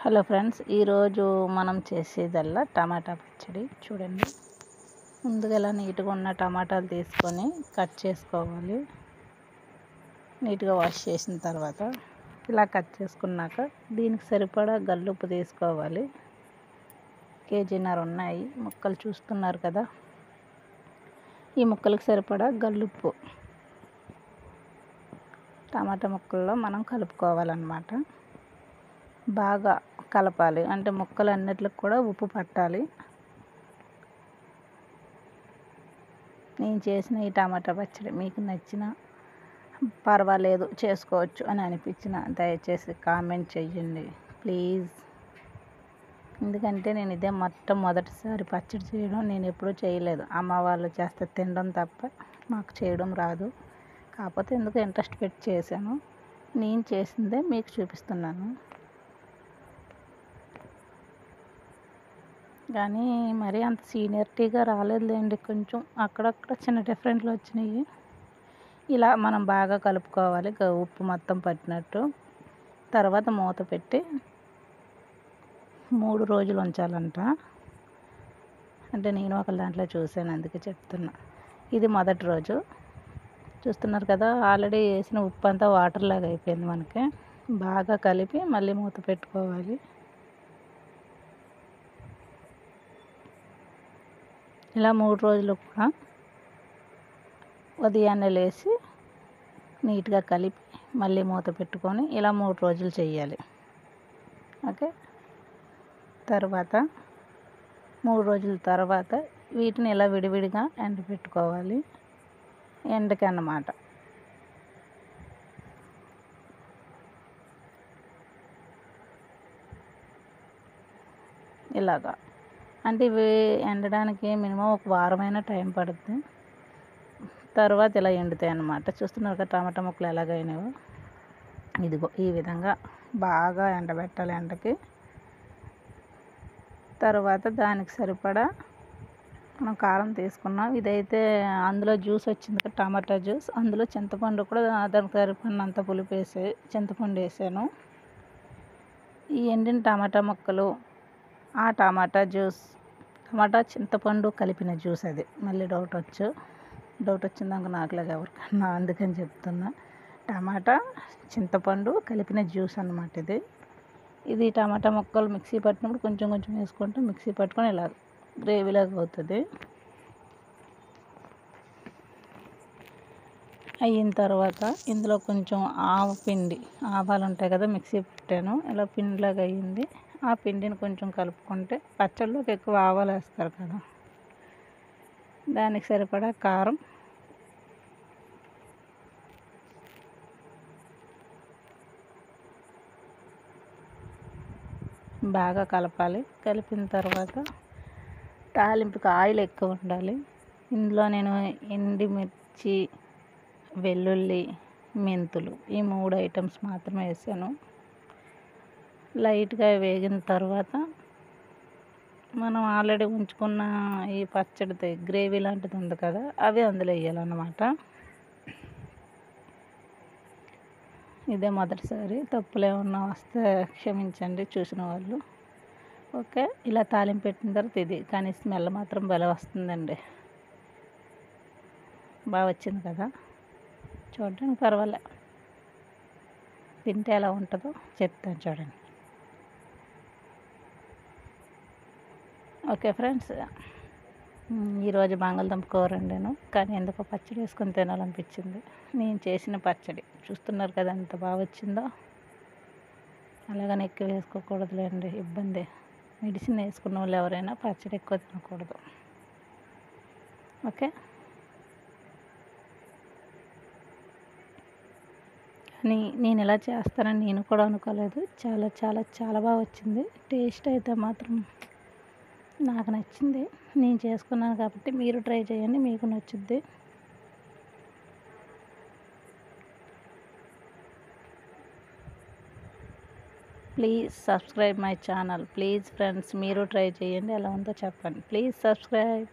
Hello friends, ఈరోజు మనం చేసేదల్లా టమాటా పచ్చడి. చూడండి, ముందుగా ఇలా నీట్గా ఉన్న టమాటాలు తీసుకొని కట్ చేసుకోవాలి. నీట్గా వాష్ చేసిన తర్వాత ఇలా కట్ చేసుకున్నాక దీనికి సరిపడా గల్లుప్పు తీసుకోవాలి. కేజీన్నర ఉన్నాయి ముక్కలు, చూస్తున్నారు కదా. ఈ ముక్కలకు సరిపడా గల్లుప్పు టమాటా ముక్కల్లో మనం కలుపుకోవాలన్నమాట. బాగా కలపాలి, అంటే ముక్కలు అన్నిటికి కూడా ఉప్పు పట్టాలి. నేను చేసిన ఈ టమాటా పచ్చడి మీకు నచ్చిన పర్వాలేదు, చేసుకోవచ్చు అని అనిపించిన దయచేసి కామెంట్ చేయండి ప్లీజ్. ఎందుకంటే నేను ఇదే మొట్టమొదటిసారి పచ్చడి చేయడం. నేను ఎప్పుడూ చేయలేదు. అమ్మ వాళ్ళు చేస్తే తినడం తప్ప మాకు చేయడం రాదు. కాకపోతే ఎందుకు ఇంట్రెస్ట్ పెట్టి చేశాను. నేను చేసిందే మీకు చూపిస్తున్నాను. కానీ మరీ అంత సీనియరిటీగా రాలేదులేండి, కొంచెం అక్కడక్కడ చిన్న డిఫరెంట్లు వచ్చినాయి. ఇలా మనం బాగా కలుపుకోవాలి, ఉప్పు మొత్తం పట్టినట్టు. తర్వాత మూత పెట్టి 3 రోజులు ఉంచాలంట. అంటే నేను ఒక దాంట్లో చూశాను, అందుకే చెప్తున్నా. ఇది మొదటి రోజు. చూస్తున్నారు కదా, ఆల్రెడీ వేసిన ఉప్పు అంతా వాటర్ లాగా అయిపోయింది. మనకి బాగా కలిపి మళ్ళీ మూత పెట్టుకోవాలి. ఇలా 3 రోజులు కూడా ఉదయాన్నే లేచి నీట్గా కలిపి మళ్ళీ మూత పెట్టుకొని ఇలా 3 రోజులు చేయాలి. ఓకే. తర్వాత 3 రోజుల తర్వాత వీటిని ఇలా విడివిడిగా ఎండబెట్టుకోవాలి. ఎండకి అన్నమాట. ఇలాగా అంటే ఇవి ఎండడానికి మినిమం ఒక వారమైన టైం పడుతుంది. తర్వాత ఇలా ఎండుతాయి అన్నమాట. చూస్తున్నారు కదా టమాటా ముక్కలు ఎలాగైనాయో. ఇదిగో ఈ విధంగా బాగా ఎండబెట్టాలి ఎండకి. తర్వాత దానికి సరిపడా మనం కారం తీసుకున్నాం. ఇదైతే అందులో జ్యూస్ వచ్చింది కదా, టమాటా జ్యూస్. అందులో చింతపండు కూడా దానికి సరిపడినంత పులుపు వేసి చింతపండు వేసాను. ఈ ఎండిన టమాటా ముక్కలు, ఆ టమాటా జ్యూస్, టమాటా చింతపండు కలిపిన జ్యూస్. అది మళ్ళీ డౌట్ వచ్చిందాక నాకులాగా ఎవరికన్నా, అందుకని చెప్తున్నా. టమాటా చింతపండు కలిపిన జ్యూస్ అన్నమాట ఇది. టమాటా ముక్కలు మిక్సీ పట్టినప్పుడు కొంచెం కొంచెం వేసుకుంటే మిక్సీ పట్టుకొని ఇలా గ్రేవీలాగా అవుతుంది. అయిన తర్వాత ఇందులో కొంచెం పిండి, ఆవాలు ఉంటాయి కదా, మిక్సీ పెట్టాను. ఇలా పిండిలాగా అయ్యింది. ఆ పిండిని కొంచెం కలుపుకుంటే, పచ్చళ్ళలోకి ఎక్కువ ఆవాలు వేస్తారు కదా, దానికి సరిపడా కారం, బాగా కలపాలి. కలిపిన తర్వాత తాలింపుకి ఆయిల్ ఎక్కువ ఉండాలి. ఇందులో నేను ఎండుమిర్చి, వెల్లుల్లి, మెంతులు ఈ 3 ఐటమ్స్ మాత్రమే వేసాను. లైట్గా వేగిన తర్వాత మనం ఆల్రెడీ ఉంచుకున్న ఈ పచ్చడి గ్రేవీ లాంటిది ఉంది కదా, అవి అందులో వేయాలన్నమాట. ఇదే మొదటిసారి, తప్పులు ఏమన్నా వస్తే క్షమించండి చూసిన వాళ్ళు. ఓకే. ఇలా తాలింపు పెట్టిన తర్వాత ఇది, కానీ స్మెల్ మాత్రం భలే వస్తుందండి. బాగా వచ్చింది కదా, చూడడానికి పర్వాలే. తింటే ఎలా ఉంటుందో చెప్తాను చూడండి. ఓకే ఫ్రెండ్స్, ఈరోజు బంగాళదుంప కూర వండాను. కానీ ఎందుకో పచ్చడి వేసుకొని తినాలనిపించింది. నేను చేసిన పచ్చడి చూస్తున్నారు కదా ఎంత బాగా వచ్చిందో. అలాగని ఎక్కువ వేసుకోకూడదులేండి, ఇబ్బంది. మెడిసిన్ వేసుకున్న వాళ్ళు ఎవరైనా పచ్చడి ఎక్కువ తినకూడదు. ఓకే. కానీ నేను ఇలా చేస్తానని నేను కూడా అనుకోలేదు. చాలా చాలా చాలా బాగా వచ్చింది. టేస్ట్ అయితే మాత్రం నాకు నచ్చింది. నేను చేసుకున్నాను కాబట్టి మీరు ట్రై చేయండి, మీకు నచ్చుద్ది. Please subscribe my channel. Please friends, మీరు ట్రై చేయండి, ఎలా ఉందో చెప్పండి. Please subscribe.